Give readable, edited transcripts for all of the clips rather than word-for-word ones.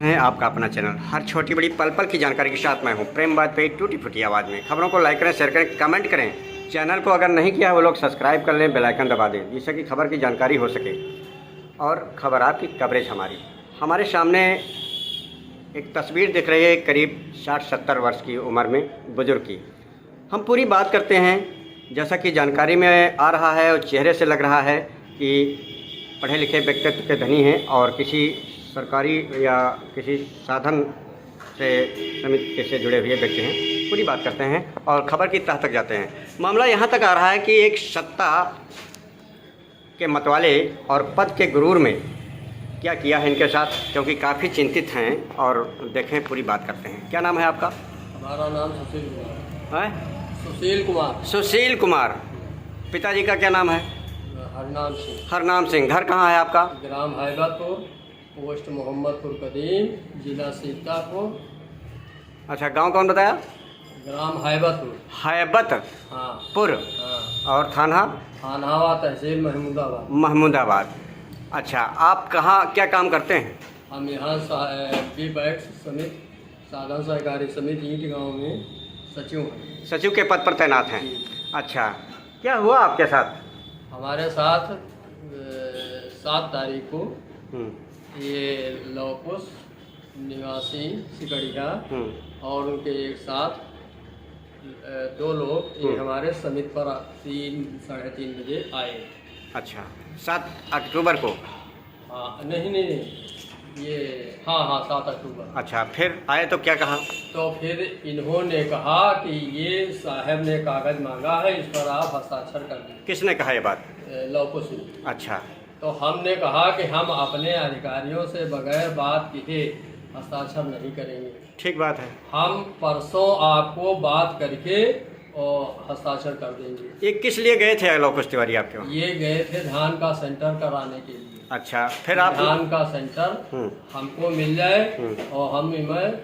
है आपका अपना चैनल। हर छोटी बड़ी पल पल की जानकारी के साथ मैं हूं प्रेम बात पे टूटी फूटी आवाज़ में। खबरों को लाइक करें, शेयर करें, कमेंट करें। चैनल को अगर नहीं किया वो लोग सब्सक्राइब कर लें, बेल आइकन दबा दें, जिससे कि खबर की जानकारी हो सके और खबर आपकी कवरेज हमारे सामने एक तस्वीर दिख रही है करीब 60-70 वर्ष की उम्र में बुजुर्ग की। हम पूरी बात करते हैं जैसा कि जानकारी में आ रहा है और चेहरे से लग रहा है कि पढ़े लिखे व्यक्तित्व के धनी हैं और किसी सरकारी या किसी साधन से समिति से जुड़े हुए व्यक्ति हैं। पूरी बात करते हैं और खबर की तह तक जाते हैं। मामला यहाँ तक आ रहा है कि एक सत्ता के मतवाले और पद के गुरूर में क्या किया है इनके साथ, क्योंकि काफ़ी चिंतित हैं। और देखें, पूरी बात करते हैं। क्या नाम है आपका? हमारा नाम सुशील कुमार है सुशील कुमार। सुशील कुमार। पिताजी का क्या नाम है? हरनाम सिंह। हरनाम सिंह। घर कहाँ है आपका? ग्राम हैबतपुर, पोस्ट मोहम्मदपुर कदीम, जिला सीतापुर। अच्छा, गांव कौन बताया? ग्राम हैबतपुर। हैबत हाँ पुर। हाँ। और थाना? थानावा तहसील महमूदाबाद। महमूदाबाद। अच्छा, आप कहाँ क्या काम करते हैं? हम यहाँ पैक्स समिति, साधन सहकारी समिति ईंट गाँव में सचिव हैं। सचिव के पद पर तैनात हैं। अच्छा, क्या हुआ आपके साथ? हमारे साथ 7 तारीख को ये लौकुश निवासी सिकड़िया और उनके एक साथ 2 लोग ये हमारे समिति पर 3-3:30 बजे आए। अच्छा, 7 अक्टूबर को? हाँ नहीं, ये हाँ 7 अक्टूबर। अच्छा, फिर आए तो क्या कहा? तो फिर इन्होंने कहा कि ये साहब ने कागज मांगा है, इस पर आप हस्ताक्षर कर दीजिए। किसने कहा ये बात? लौकुश। अच्छा। तो हमने कहा कि हम अपने अधिकारियों से बगैर बात किए हस्ताक्षर नहीं करेंगे। ठीक बात है। हम परसों आपको बात करके और हस्ताक्षर कर देंगे। ये किस लिए गए थे लौकुश तिवारी आपके वहाँ? ये गए थे धान का सेंटर कराने के लिए। अच्छा, फिर आप? धान का सेंटर हमको मिल जाए और हम इनमें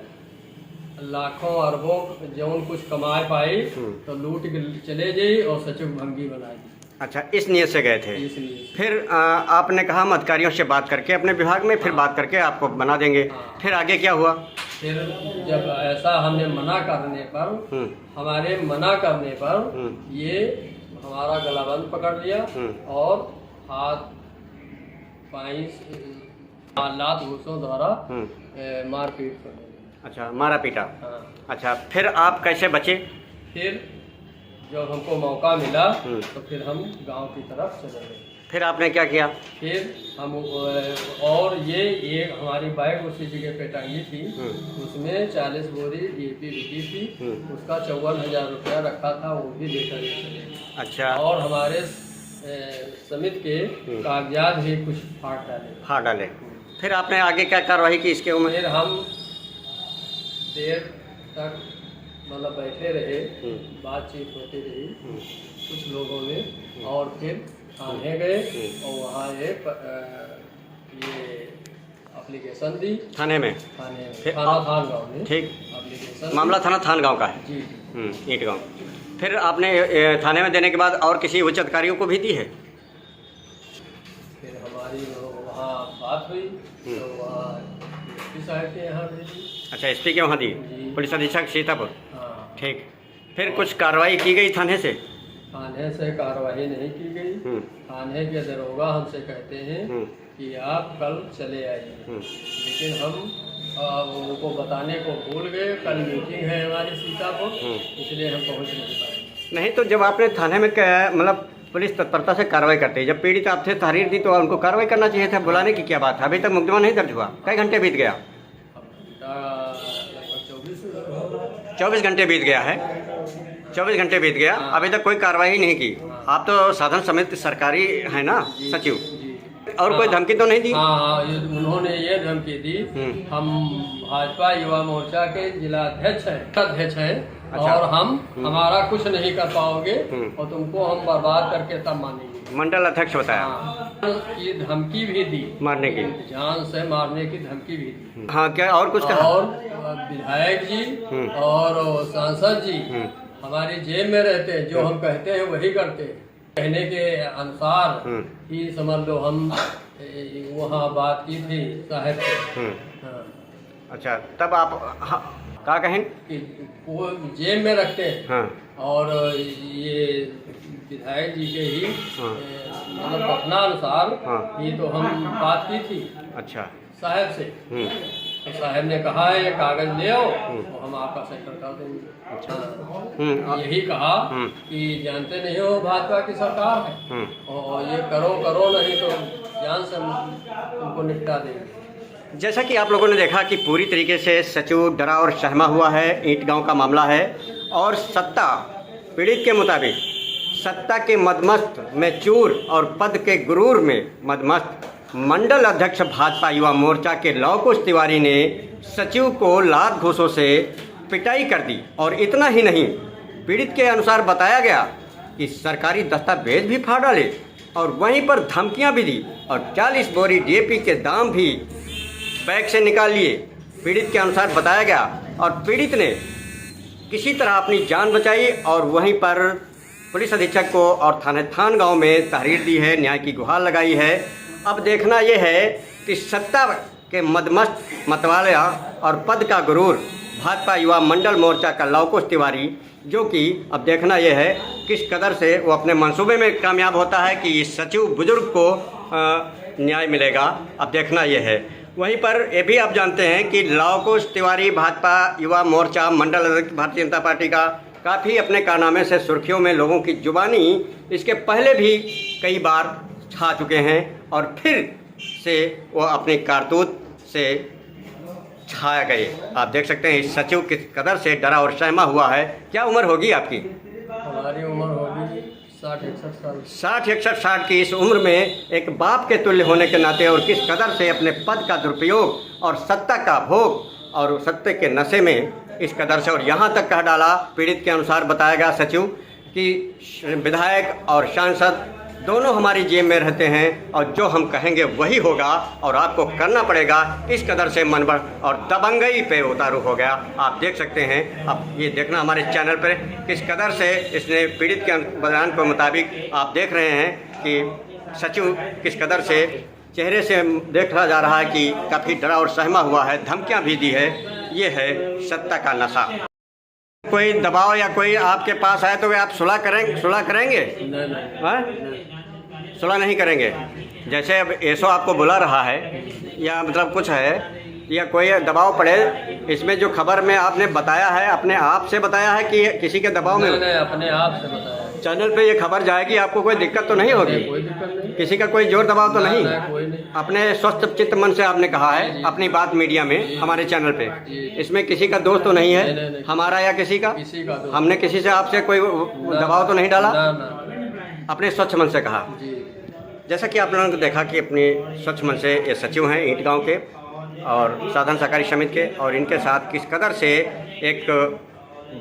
लाखों अरबों जो कुछ कमाए पाई तो लूट के चले जाई और सचिव भंगी बनाई। अच्छा, इस नियत से गए थे। फिर आपने कहा हम अधिकारियों से बात करके अपने विभाग में फिर बात करके आपको बना देंगे। फिर आगे क्या हुआ? फिर जब ऐसा हमने मना करने पर हमारे मना करने पर ये हमारा गलाबंद पकड़ लिया और हाथ पाई लात घूसों द्वारा मारपीट कर दिया। अच्छा, मारा पीटा। हाँ। अच्छा, फिर आप कैसे बचे? फिर जब हमको मौका मिला तो फिर हम गांव की तरफ चले गए। फिर आपने क्या किया? फिर हम और ये हमारी बाइक उसी जगह पे टंगी थी, उसमें 40 बोरी DAP बिकी थी, उसका 54,000 रुपया रखा था, वो भी लेकर चले। अच्छा। और हमारे समिति के कागजात भी कुछ फाड़ डाले। फिर आपने आगे क्या कार्रवाई की इसके उम्र? फिर हम देर तक मतलब बैठे रहे, बातचीत होती रही कुछ लोगों में, और फिर थाने गए और वहाँ एक ये एप्लीकेशन दी। थाने में? फिर थान गाँव में। ठीक। एप्लीकेशन मामला थाना थान गाँव का है? जी। ईंट गाँव। फिर आपने थाने में देने के बाद और किसी उच्च अधिकारियों को भी दी है? फिर हमारी वहाँ बात हुई तो वहाँ SP साहब के यहाँ भेजी। अच्छा, SP के वहाँ दी? पुलिस अधीक्षक सीतापुर। हाँ। ठीक। फिर कुछ कार्रवाई की गई थाने से? थाने से कार्रवाई नहीं की गई। थाने के दरोगा हमसे कहते हैं कि आप कल चले आइए, लेकिन हम उनको बताने को भूल गए। कल मीटिंग है हमारी सीतापुर, इसलिए हम पहुंच नहीं पाए। नहीं तो जब आपने थाने में मतलब पुलिस तत्परता से कार्रवाई करते जब पीड़ित आप थे, तहरीर दी, तो उनको कार्रवाई करना चाहिए था। बुलाने की क्या बात है? अभी तक मुकदमा नहीं दर्ज हुआ। कई घंटे बीत गया? 24 घंटे बीत गया है। 24 घंटे बीत गया, अभी तक कोई कार्रवाई नहीं की। आप तो साधन समिति सरकारी है ना सचिव? और कोई धमकी तो नहीं दी? हाँ, उन्होंने ये धमकी दी। हम भाजपा युवा मोर्चा के जिला अध्यक्ष हैं। अच्छा। और हमारा कुछ नहीं कर पाओगे और तुमको हम बर्बाद करके तब मानेंगे। मंडल अध्यक्ष बताया? हाँ। ये धमकी भी दी, मारने की, जान से मारने की धमकी भी दी। हाँ, क्या और कुछ कहा? और विधायक जी और सांसद जी हमारी जेल में रहते हैं, जो हम कहते हैं वही करते हैं। कहने के अनुसार ही समझ लो हम वहाँ बात की थी साहब से। हाँ। अच्छा, तब आप हाँ, क्या कहें कि वो जेब में रखते हैं। हाँ और ये विधायक जी के ही हाँ मतलब कथनानुसार हाँ। ये तो हम बात की थी अच्छा। साहब से, तो साहब ने कहा है ये कागज ले आओ तो हम आपका सेटल कर देंगे। यही कहा कि जानते नहीं हो भाजपा की सरकार है और ये करो करो नहीं तो जान से उनको निपटा देंगे। जैसा कि आप लोगों ने देखा कि पूरी तरीके से सचिव डरा और सहमा हुआ है। ईंट गांव का मामला है और सत्ता पीड़ित के मुताबिक सत्ता के मदमस्त में चूर और पद के गुरूर में मदमस्त मंडल अध्यक्ष भाजपा युवा मोर्चा के लव कुश तिवारी ने सचिव को लात घूसों से पिटाई कर दी। और इतना ही नहीं, पीड़ित के अनुसार बताया गया कि सरकारी दस्तावेज भी फाड़ डाले और वहीं पर धमकियां भी दी और 40 बोरी डीएपी के दाम भी बैग से निकाल लिए। पीड़ित के अनुसार बताया गया और पीड़ित ने किसी तरह अपनी जान बचाई और वहीं पर पुलिस अधीक्षक को और थान गांव में तहरीर दी है, न्याय की गुहार लगाई है। अब देखना यह है कि सत्ता के मदमस्त मतवाला और पद का गुरूर भाजपा युवा मंडल मोर्चा का लव कुश तिवारी, जो कि अब देखना यह है किस कदर से वो अपने मंसूबे में कामयाब होता है कि इस सचिव बुजुर्ग को न्याय मिलेगा। अब देखना यह है। वहीं पर ये भी आप जानते हैं कि लव कुश तिवारी भाजपा युवा मोर्चा मंडल अध्यक्ष भारतीय जनता पार्टी का काफ़ी अपने कारनामे से सुर्खियों में लोगों की जुबानी इसके पहले भी कई बार छा चुके हैं और फिर से वो अपनी कारतूत से छाया गए। आप देख सकते हैं इस सचिव किस कदर से डरा और सहमा हुआ है। क्या उम्र होगी आपकी? हमारी उम्र होगी 60-61 साल। 60 की इस उम्र में एक बाप के तुल्य होने के नाते और किस कदर से अपने पद का दुरुपयोग और सत्ता का भोग और सत्ते के नशे में इस कदर से, और यहाँ तक कह डाला पीड़ित के अनुसार बताया गया सचिव कि विधायक और सांसद दोनों हमारी जेब में रहते हैं और जो हम कहेंगे वही होगा और आपको करना पड़ेगा। इस कदर से मनबड़ और दबंगई पे उतारू हो गया। आप देख सकते हैं। अब ये देखना हमारे चैनल पर किस कदर से इसने पीड़ित के बयान के मुताबिक आप देख रहे हैं कि सचिव किस कदर से चेहरे से देखा जा रहा है कि काफ़ी डरा और सहमा हुआ है, धमकियाँ भी दी है। ये है सत्ता का नशा। कोई दबाव या कोई आपके पास आए तो वे आप सुलह करेंगे? सुलह नहीं करेंगे। जैसे अब एसओ आपको बुला रहा है या मतलब कुछ है या कोई दबाव पड़े, इसमें जो खबर में आपने बताया है अपने आप से बताया है कि किसी के दबाव में? नहीं, अपने आप से बताया। चैनल पे ये खबर जाएगी, आपको कोई दिक्कत तो नहीं होगी? कोई दिक्कत नहीं। किसी का कोई जोर दबाव तो नहीं? कोई नहीं। अपने स्वस्थ चित्त मन से आपने कहा है अपनी बात मीडिया में हमारे चैनल पे। इसमें किसी का दोष तो नहीं है? नहीं। हमारा या किसी का दोष। हमने किसी से आपसे कोई दबाव तो नहीं डाला? अपने स्वच्छ मन से कहा। जैसा कि आप लोगों ने देखा कि अपने स्वच्छ मन से ये सचिव हैं ईंट गाँव के और साधन सहकारी समिति के, और इनके साथ किस कदर से एक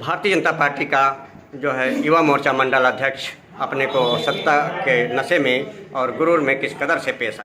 भारतीय जनता पार्टी का जो है युवा मोर्चा मंडल अध्यक्ष अपने को सत्ता के नशे में और गुरूर में किस कदर से पेश